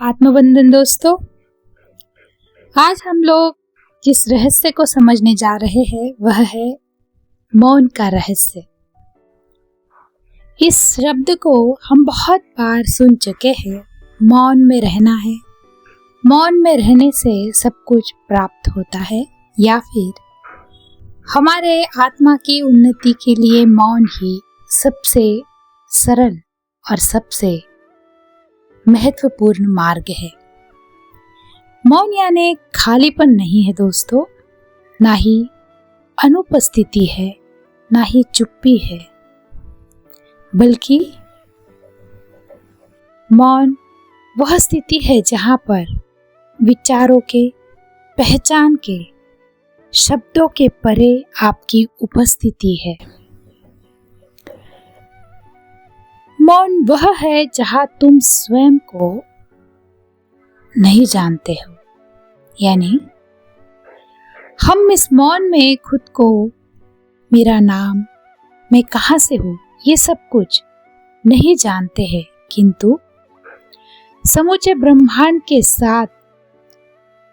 आत्मबंधन दोस्तों, आज हम लोग जिस रहस्य को समझने जा रहे हैं वह है मौन का रहस्य। इस शब्द को हम बहुत बार सुन चुके हैं। मौन में रहना है, मौन में रहने से सब कुछ प्राप्त होता है, या फिर हमारे आत्मा की उन्नति के लिए मौन ही सबसे सरल और सबसे महत्वपूर्ण मार्ग है। मौन यानी खालीपन नहीं है दोस्तों, ना ही अनुपस्थिति है, ना ही चुप्पी है, बल्कि मौन वह स्थिति है जहाँ पर विचारों के, पहचान के, शब्दों के परे आपकी उपस्थिति है। मौन वह है जहाँ तुम स्वयं को नहीं जानते हो, यानी हम इस मौन में खुद को, मेरा नाम, मैं कहाँ से हूँ, ये सब कुछ नहीं जानते हैं, किंतु समूचे ब्रह्मांड के साथ,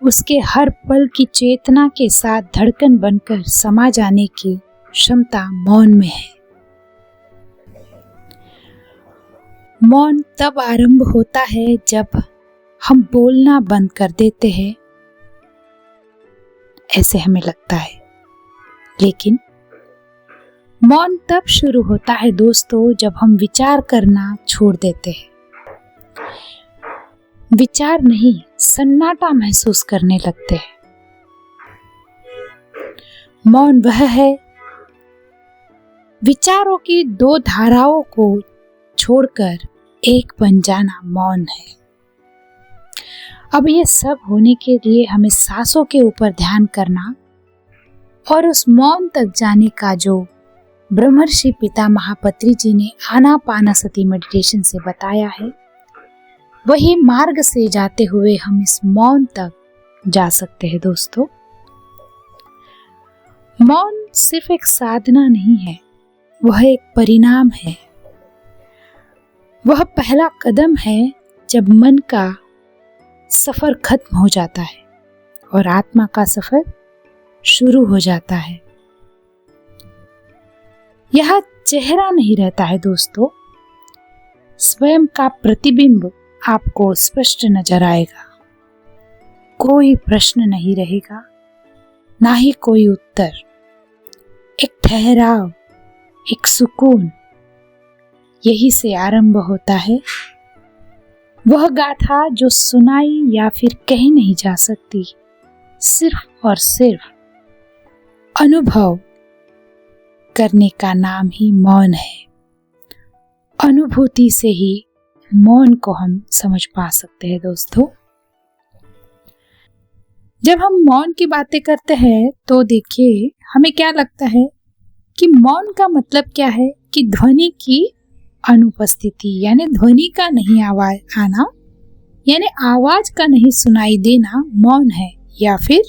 उसके हर पल की चेतना के साथ धड़कन बनकर समा जाने की क्षमता मौन में है। मौन तब आरंभ होता है जब हम बोलना बंद कर देते हैं, ऐसे हमें लगता है, लेकिन मौन तब शुरू होता है दोस्तों जब हम विचार करना छोड़ देते हैं। विचार नहीं, सन्नाटा महसूस करने लगते हैं। मौन वह है विचारों की दो धाराओं को छोड़कर एक बन जाना मौन है। अब ये सब होने के लिए हमें सांसों के ऊपर ध्यान करना और उस मौन तक जाने का जो ब्रह्मर्षि पितामह पत्री जी ने आनापानसति मेडिटेशन से बताया है, वही मार्ग से जाते हुए हम इस मौन तक जा सकते हैं दोस्तों। मौन सिर्फ एक साधना नहीं है, वह एक परिणाम है। वह पहला कदम है जब मन का सफर खत्म हो जाता है और आत्मा का सफर शुरू हो जाता है। यह चेहरा नहीं रहता है दोस्तों, स्वयं का प्रतिबिंब आपको स्पष्ट नजर आएगा। कोई प्रश्न नहीं रहेगा, ना ही कोई उत्तर। एक ठहराव, एक सुकून, यही से आरंभ होता है वह गाथा जो सुनाई या फिर कही नहीं जा सकती। सिर्फ और सिर्फ अनुभव करने का नाम ही मौन है। अनुभूति से ही मौन को हम समझ पा सकते हैं दोस्तों। जब हम मौन की बातें करते हैं तो देखिए हमें क्या लगता है कि मौन का मतलब क्या है कि ध्वनि की अनुपस्थिति, यानी ध्वनि का नहीं आवाज आना, यानी आवाज का नहीं सुनाई देना मौन है, या फिर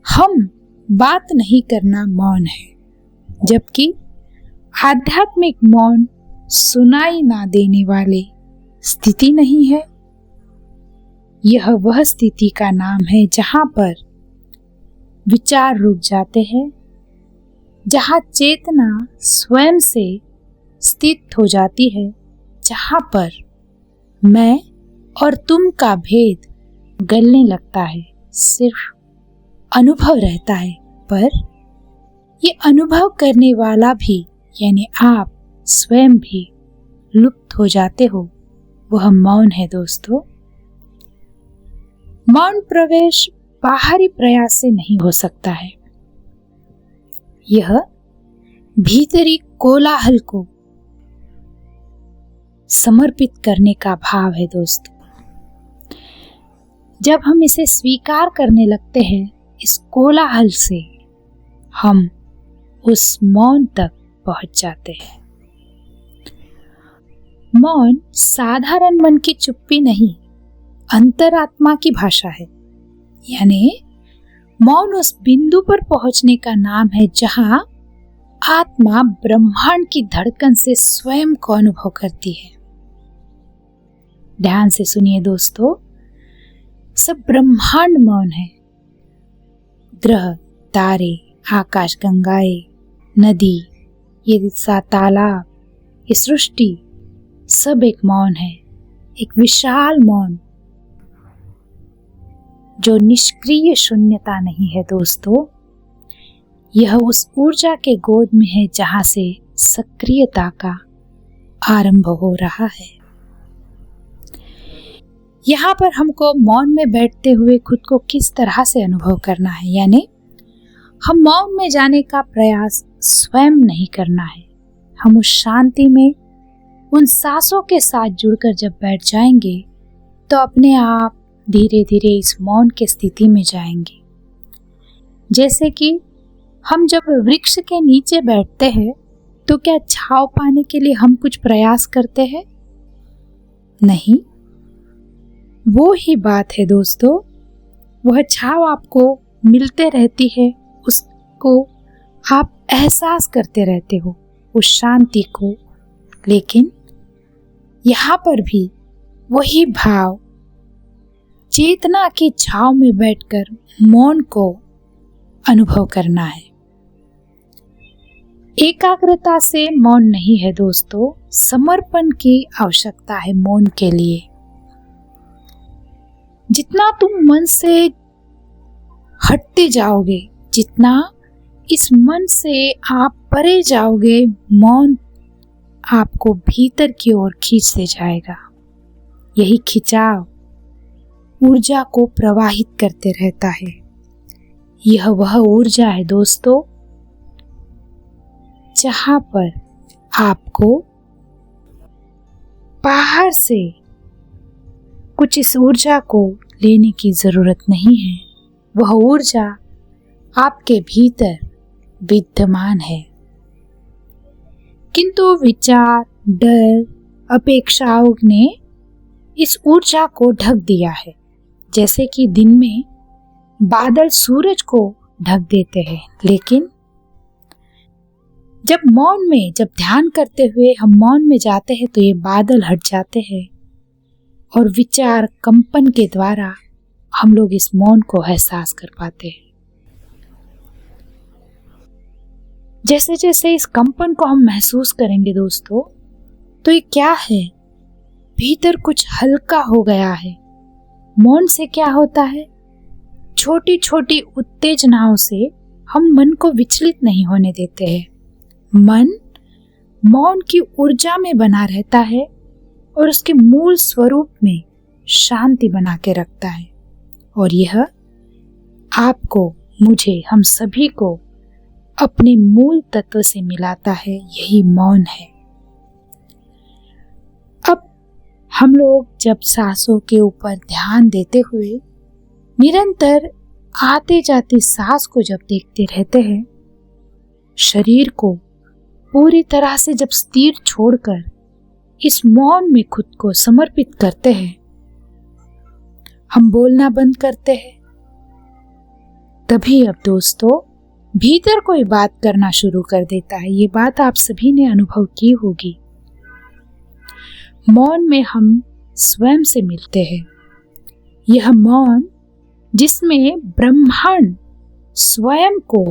हम बात नहीं करना मौन है। जबकि आध्यात्मिक मौन सुनाई ना देने वाली स्थिति नहीं है। यह वह स्थिति का नाम है जहां पर विचार रुक जाते हैं, जहां चेतना स्वयं से स्थित हो जाती है, जहां पर मैं और तुम का भेद गलने लगता है। सिर्फ अनुभव रहता है, पर ये अनुभव करने वाला भी, यानी आप स्वयं भी लुप्त हो जाते हो। वह मौन है दोस्तों। मौन प्रवेश बाहरी प्रयास से नहीं हो सकता है। यह भीतरी कोलाहल को समर्पित करने का भाव है दोस्तों। जब हम इसे स्वीकार करने लगते हैं, इस कोलाहल से हम उस मौन तक पहुंच जाते हैं। मौन साधारण मन की चुप्पी नहीं, अंतरात्मा की भाषा है। यानी मौन उस बिंदु पर पहुंचने का नाम है जहां आत्मा ब्रह्मांड की धड़कन से स्वयं को अनुभव करती है। ध्यान से सुनिए दोस्तों, सब ब्रह्मांड मौन है। ग्रह, तारे, आकाश गंगाएं, नदी, ये तालाब, ये सृष्टि, सब एक मौन है, एक विशाल मौन जो निष्क्रिय शून्यता नहीं है दोस्तों। यह उस ऊर्जा के गोद में है जहां से सक्रियता का आरंभ हो रहा है। यहाँ पर हमको मौन में बैठते हुए खुद को किस तरह से अनुभव करना है, यानी हम मौन में जाने का प्रयास स्वयं नहीं करना है। हम उस शांति में उन सांसों के साथ जुड़कर जब बैठ जाएंगे तो अपने आप धीरे धीरे इस मौन की स्थिति में जाएंगे। जैसे कि हम जब वृक्ष के नीचे बैठते हैं तो क्या छांव पाने के लिए हम कुछ प्रयास करते हैं? नहीं, वो ही बात है दोस्तों। वह छांव आपको मिलते रहती है, उसको आप एहसास करते रहते हो, उस शांति को। लेकिन यहाँ पर भी वही भाव, चेतना की छांव में बैठकर मौन को अनुभव करना है। एकाग्रता से मौन नहीं है दोस्तों, समर्पण की आवश्यकता है मौन के लिए। जितना तुम मन से हटते जाओगे, जितना इस मन से आप परे जाओगे, मौन आपको भीतर की ओर खींचते जाएगा। यही खिंचाव ऊर्जा को प्रवाहित करते रहता है। यह वह ऊर्जा है दोस्तों जहां पर आपको बाहर से कुछ इस ऊर्जा को लेने की जरूरत नहीं है। वह ऊर्जा आपके भीतर विद्यमान है, किंतु विचार, डर, अपेक्षाओं ने इस ऊर्जा को ढक दिया है। जैसे कि दिन में बादल सूरज को ढक देते हैं, लेकिन जब मौन में, जब ध्यान करते हुए हम मौन में जाते हैं तो ये बादल हट जाते हैं और विचार कंपन के द्वारा हम लोग इस मौन को एहसास कर पाते हैं। जैसे जैसे इस कंपन को हम महसूस करेंगे दोस्तों, तो ये क्या है? भीतर कुछ हल्का हो गया है। मौन से क्या होता है? छोटी छोटी उत्तेजनाओं से हम मन को विचलित नहीं होने देते हैं। मन मौन की ऊर्जा में बना रहता है और उसके मूल स्वरूप में शांति बना के रखता है, और यह आपको, मुझे, हम सभी को अपने मूल तत्व से मिलाता है। यही मौन है। अब हम लोग जब सांसों के ऊपर ध्यान देते हुए निरंतर आते जाते सांस को जब देखते रहते हैं, शरीर को पूरी तरह से जब स्थिर छोड़कर इस मौन में खुद को समर्पित करते हैं, हम बोलना बंद करते हैं, तभी अब दोस्तों भीतर कोई बात करना शुरू कर देता है। ये बात आप सभी ने अनुभव की होगी। मौन में हम स्वयं से मिलते हैं। यह मौन जिसमें ब्रह्मांड स्वयं को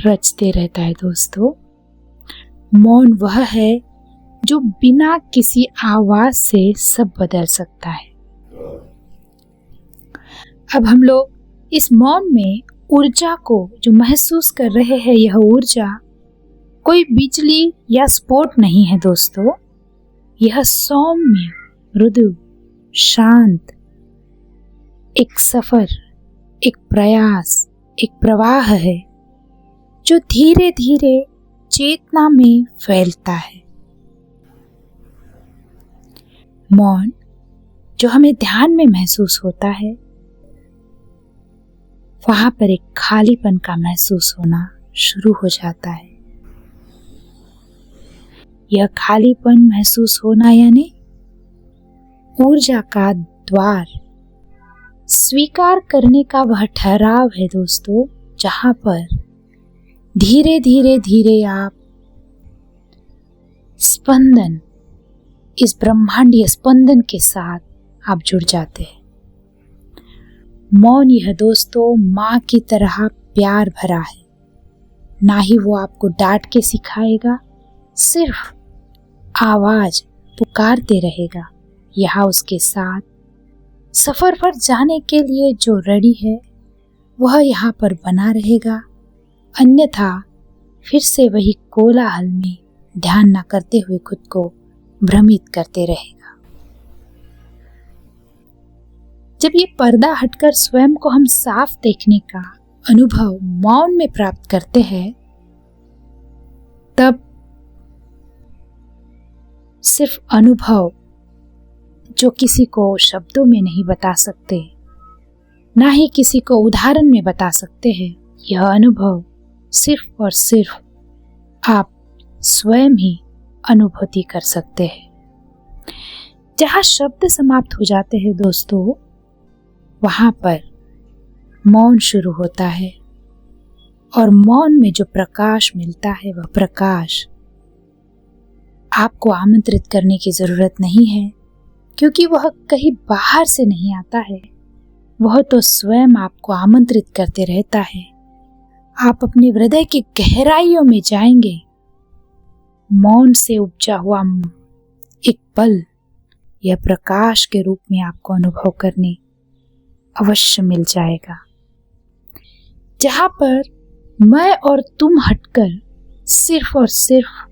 रचते रहता है दोस्तों। मौन वह है जो बिना किसी आवाज से सब बदल सकता है। अब हम लोग इस मौन में ऊर्जा को जो महसूस कर रहे हैं, यह ऊर्जा कोई बिजली या स्फोट नहीं है दोस्तों। यह सौम्य, मृदु, शांत एक सफर, एक प्रयास, एक प्रवाह है जो धीरे धीरे चेतना में फैलता है। मौन जो हमें ध्यान में महसूस होता है, वहां पर एक खालीपन का महसूस होना शुरू हो जाता है। यह खालीपन महसूस होना यानी ऊर्जा का द्वार स्वीकार करने का वह ठहराव है दोस्तों, जहां पर धीरे धीरे धीरे आप स्पंदन, इस ब्रह्मांडीय स्पंदन के साथ आप जुड़ जाते हैं। मौन यह दोस्तों माँ की तरह प्यार भरा है। ना ही वो आपको डांट के सिखाएगा, सिर्फ आवाज पुकारते रहेगा। यहाँ उसके साथ सफर पर जाने के लिए जो रेडी है वह यहाँ पर बना रहेगा, अन्यथा फिर से वही कोलाहल में ध्यान न करते हुए खुद को भ्रमित करते रहेगा। जब ये पर्दा हटकर स्वयं को हम साफ देखने का अनुभव मौन में प्राप्त करते हैं, तब सिर्फ अनुभव जो किसी को शब्दों में नहीं बता सकते, ना ही किसी को उदाहरण में बता सकते हैं, यह अनुभव सिर्फ और सिर्फ आप स्वयं ही अनुभूति कर सकते हैं। जहाँ शब्द समाप्त हो जाते हैं दोस्तों, वहाँ पर मौन शुरू होता है और मौन में जो प्रकाश मिलता है वह प्रकाश आपको आमंत्रित करने की जरूरत नहीं है, क्योंकि वह कहीं बाहर से नहीं आता है, वह तो स्वयं आपको आमंत्रित करते रहता है। आप अपने हृदय की गहराइयों में जाएंगे, मौन से उपजा हुआ एक पल यह प्रकाश के रूप में आपको अनुभव करने अवश्य मिल जाएगा, जहां पर मैं और तुम हटकर सिर्फ और सिर्फ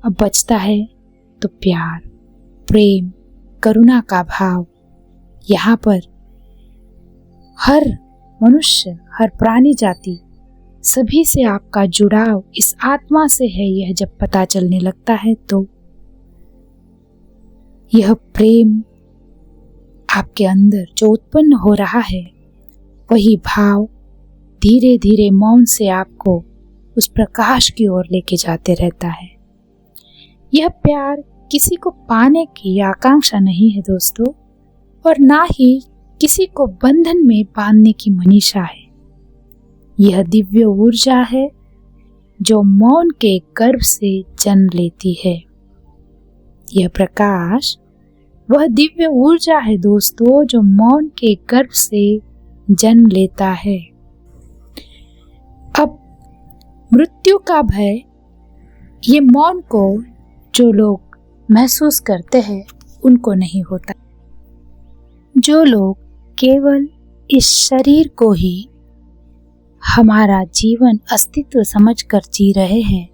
अब बचता है तो प्यार, प्रेम, करुणा का भाव। यहाँ पर हर मनुष्य, हर प्राणी जाति, सभी से आपका जुड़ाव इस आत्मा से है। यह जब पता चलने लगता है तो यह प्रेम आपके अंदर जो उत्पन्न हो रहा है, वही भाव धीरे धीरे मौन से आपको उस प्रकाश की ओर लेके जाते रहता है। यह प्यार किसी को पाने की आकांक्षा नहीं है दोस्तों, और ना ही किसी को बंधन में बांधने की मनीषा है। यह दिव्य ऊर्जा है जो मौन के गर्भ से जन्म लेती है। यह प्रकाश वह दिव्य ऊर्जा है दोस्तों जो मौन के गर्भ से जन्म लेता है। अब मृत्यु का भय, ये मौन को जो लोग महसूस करते हैं उनको नहीं होता। जो लोग केवल इस शरीर को ही हमारा जीवन अस्तित्व समझकर जी रहे हैं,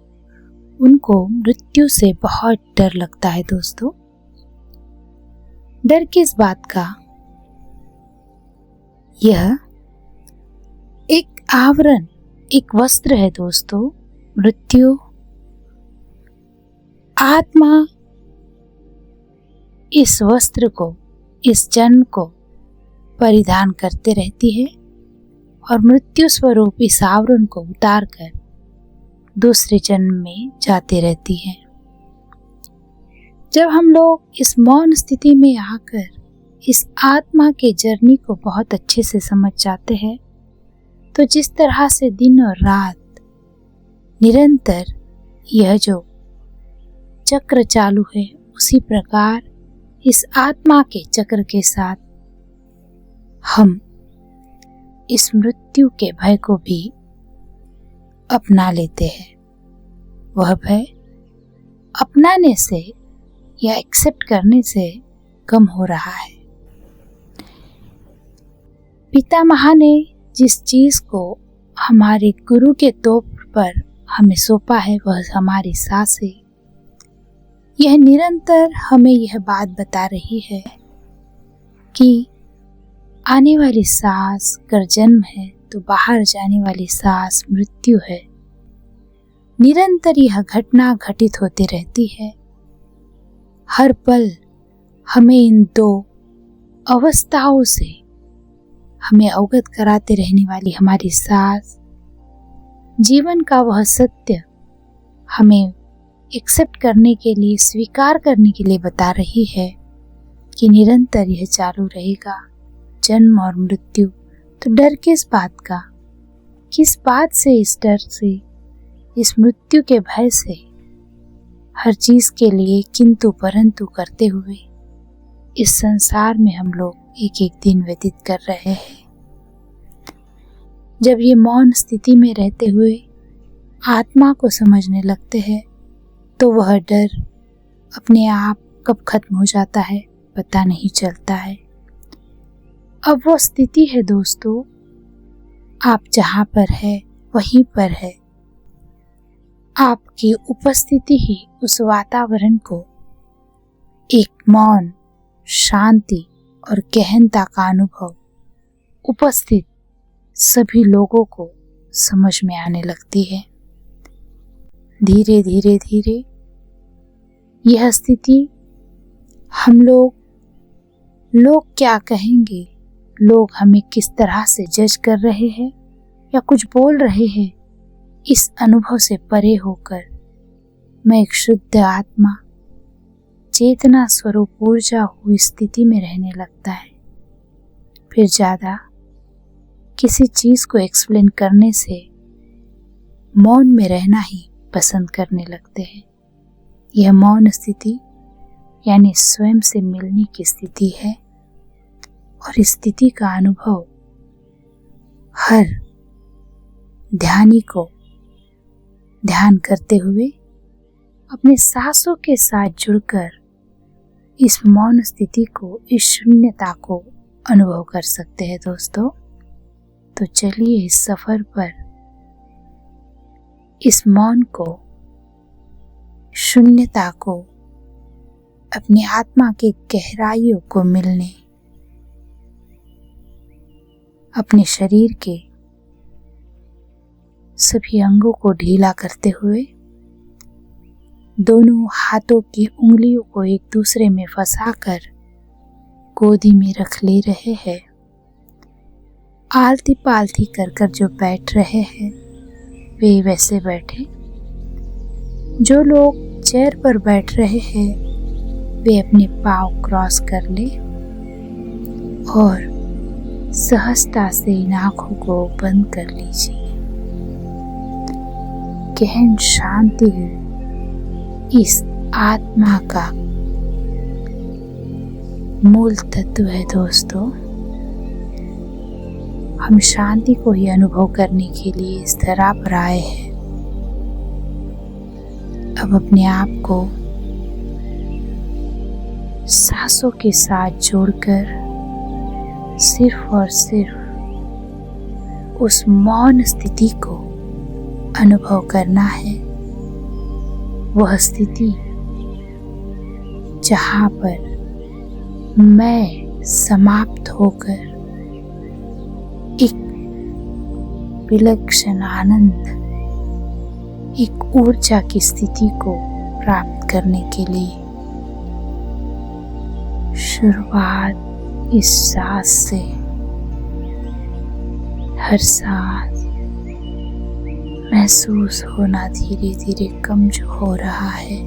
उनको मृत्यु से बहुत डर लगता है दोस्तों। डर किस बात का? यह एक आवरण, एक वस्त्र है दोस्तों। मृत्यु, आत्मा इस वस्त्र को, इस जन्म को परिधान करते रहती है और मृत्यु स्वरूप इस आवरण को उतारकर दूसरे जन्म में जाते रहती है। जब हम लोग इस मौन स्थिति में आकर इस आत्मा के जर्नी को बहुत अच्छे से समझ जाते हैं, तो जिस तरह से दिन और रात निरंतर यह जो चक्र चालू है, उसी प्रकार इस आत्मा के चक्र के साथ हम इस मृत्यु के भय को भी अपना लेते हैं। वह भय अपनाने से या एक्सेप्ट करने से कम हो रहा है। पितामह ने जिस चीज को हमारे गुरु के तौर पर हमें सौंपा है, वह हमारी सांस है। यह निरंतर हमें यह बात बता रही है कि आने वाली सांस अगर जन्म है तो बाहर जाने वाली सांस मृत्यु है। निरंतर यह घटना घटित होती रहती है। हर पल हमें इन दो अवस्थाओं से हमें अवगत कराते रहने वाली हमारी सांस, जीवन का वह सत्य हमें एक्सेप्ट करने के लिए, स्वीकार करने के लिए बता रही है कि निरंतर यह चालू रहेगा, जन्म और मृत्यु। तो डर किस बात का? किस बात से? इस डर से, इस मृत्यु के भय से हर चीज के लिए किंतु परंतु करते हुए इस संसार में हम लोग एक एक दिन व्यतीत कर रहे हैं। जब ये मौन स्थिति में रहते हुए आत्मा को समझने लगते हैं तो वह डर अपने आप कब खत्म हो जाता है पता नहीं चलता है। अब वो स्थिति है दोस्तों, आप जहाँ पर है वहीं पर है। आपकी उपस्थिति ही उस वातावरण को एक मौन, शांति और गहनता का अनुभव उपस्थित सभी लोगों को समझ में आने लगती है। धीरे धीरे धीरे यह स्थिति हम लोग क्या कहेंगे, लोग हमें किस तरह से जज कर रहे हैं या कुछ बोल रहे हैं, इस अनुभव से परे होकर मैं एक शुद्ध आत्मा, चेतना स्वरूप ऊर्जा हुई स्थिति में रहने लगता है। फिर ज्यादा किसी चीज को एक्सप्लेन करने से मौन में रहना ही पसंद करने लगते हैं। यह मौन स्थिति यानी स्वयं से मिलने की स्थिति है और इस स्थिति का अनुभव हर ध्यानी को ध्यान करते हुए अपने सांसों के साथ जुड़कर इस मौन स्थिति को, इस शून्यता को अनुभव कर सकते हैं दोस्तों। तो चलिए इस सफर पर इस मौन को, शून्यता को, अपनी आत्मा की गहराइयों को मिलने, अपने शरीर के सभी अंगों को ढीला करते हुए दोनों हाथों की उंगलियों को एक दूसरे में फंसाकर गोदी में रख ले रहे हैं। आलती पालती कर कर जो बैठ रहे हैं वे वैसे बैठे। जो लोग चेयर पर बैठ रहे हैं वे अपने पाँव क्रॉस कर ले और सहजता से इन आँखों को बंद कर लीजिए। गहन शांति इस आत्मा का मूल तत्व है दोस्तों। हम शांति को ही अनुभव करने के लिए इस तरह पर आए हैं। अब अपने आप को सांसों के साथ जोड़कर सिर्फ और सिर्फ उस मौन स्थिति को अनुभव करना है। वह स्थिति जहाँ पर मैं समाप्त होकर एक विलक्षण आनंद, एक ऊर्जा की स्थिति को प्राप्त करने के लिए शुरुआत इस सांस से। हर सांस महसूस होना धीरे धीरे कम जो हो रहा है,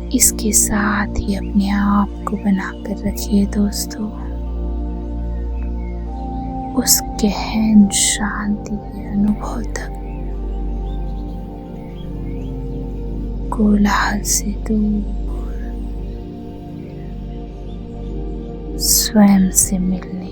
इसके साथ ही अपने आप को बनाकर रखिए दोस्तों। उस गहन शांति के अनुभव तक कोलाहल से दूर स्वयं से मिलने।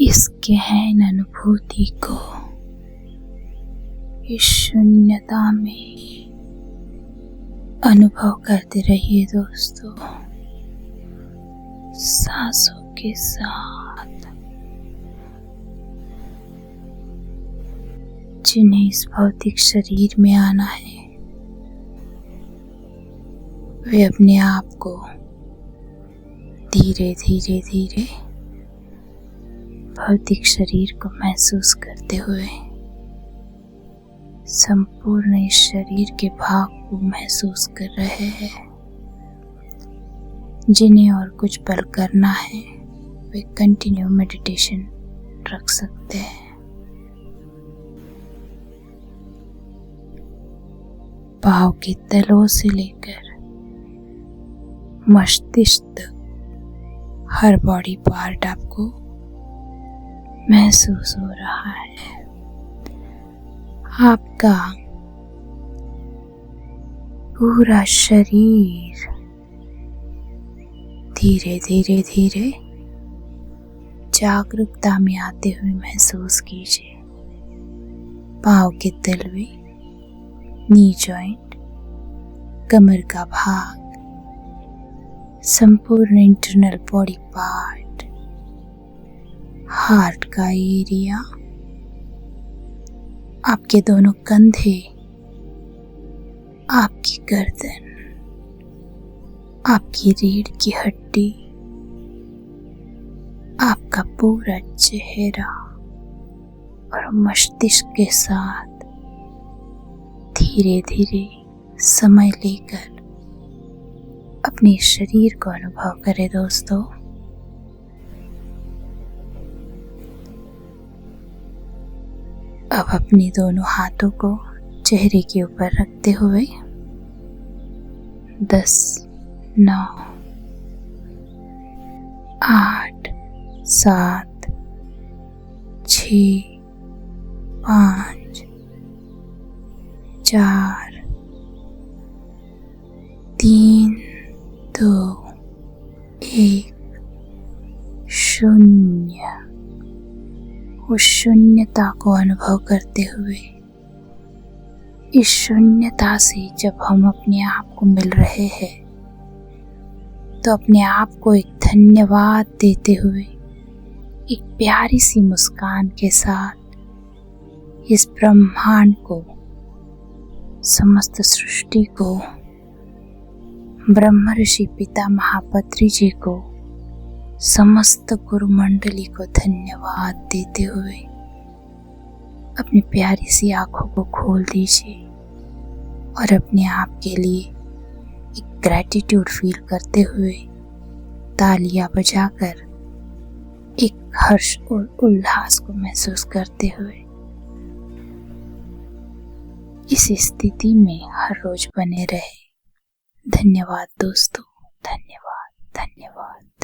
इस गहन अनुभूति को इस शून्यता में अनुभव करते रहिए दोस्तों, सांसों के साथ। जिन्हें इस भौतिक शरीर में आना है वे अपने आप को धीरे धीरे धीरे भौतिक शरीर को महसूस करते हुए संपूर्ण इस शरीर के भाग को महसूस कर रहे हैं। जिन्हें और कुछ पल करना है वे कंटिन्यू मेडिटेशन रख सकते हैं। पाँव के तलों से लेकर मस्तिष्क तक हर बॉडी पार्ट आपको महसूस हो रहा है। आपका पूरा शरीर धीरे धीरे धीरे जागरूकता में आते हुए महसूस कीजिए। पाँव के तलवे, नी जॉइंट, कमर का भाग, संपूर्ण इंटरनल बॉडी पार्ट, हार्ट का एरिया, आपके दोनों कंधे, आपकी गर्दन, आपकी रीढ़ की हड्डी, आपका पूरा चेहरा और मस्तिष्क के साथ धीरे धीरे समय लेकर अपने शरीर को अनुभव करें दोस्तों। अब अपने दोनों हाथों को चेहरे के ऊपर रखते हुए 10, 9, 8, 7, 6, 5, 4, 3, 2, 1, शून्य। उस शून्यता को अनुभव करते हुए इस शून्यता से जब हम अपने आप को मिल रहे हैं तो अपने आप को एक धन्यवाद देते हुए एक प्यारी सी मुस्कान के साथ इस ब्रह्मांड को, समस्त सृष्टि को, ब्रह्म ऋषि पिता महापत्री जी को, समस्त गुरु मंडली को धन्यवाद देते हुए अपनी प्यारी सी आंखों को खोल दीजिए और अपने आप के लिए एक ग्रैटिट्यूड फील करते हुए तालियां बजाकर एक हर्ष और उल्लास को महसूस करते हुए इस स्थिति में हर रोज बने रहे। धन्यवाद दोस्तों, धन्यवाद, धन्यवाद।